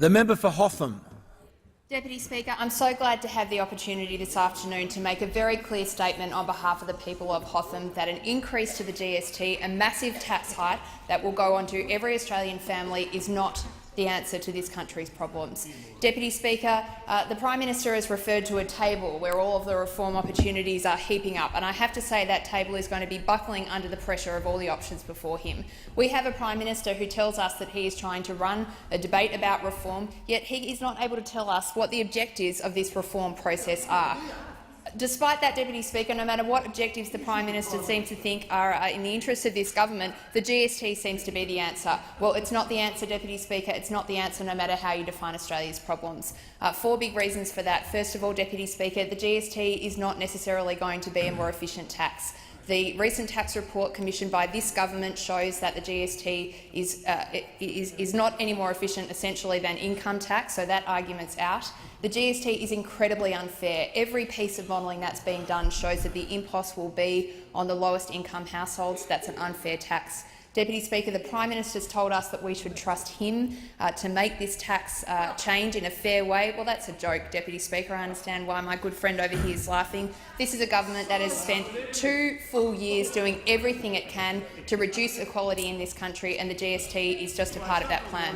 The member for Hotham. Deputy Speaker, I'm so glad to have the opportunity this afternoon to make a very clear statement on behalf of the people of Hotham that an increase to the GST, a massive tax hike that will go on to every Australian family, is not the answer to this country's problems. Deputy Speaker, the Prime Minister has referred to a table where all of the reform opportunities are heaping up, and I have to say that table is going to be buckling under the pressure of all the options before him. We have a Prime Minister who tells us that he is trying to run a debate about reform, yet he is not able to tell us what the objectives of this reform process are. Despite that, Deputy Speaker, no matter what objectives the Prime Minister seems to think are in the interests of this government, the GST seems to be the answer. Well, it's not the answer, Deputy Speaker. It's not the answer no matter how you define Australia's problems. Four big reasons for that. First of all, Deputy Speaker, the GST is not necessarily going to be a more efficient tax. The recent tax report commissioned by this government shows that the GST is not any more efficient, essentially, than income tax, so that argument's out. The GST is incredibly unfair. Every piece of modelling that's being done shows that the impost will be on the lowest income households. That's an unfair tax. Deputy Speaker, the Prime Minister has told us that we should trust him to make this tax change in a fair way. Well, that's a joke, Deputy Speaker. I understand why my good friend over here is laughing. This is a government that has spent 2 full years doing everything it can to reduce equality in this country, and the GST is just a part of that plan.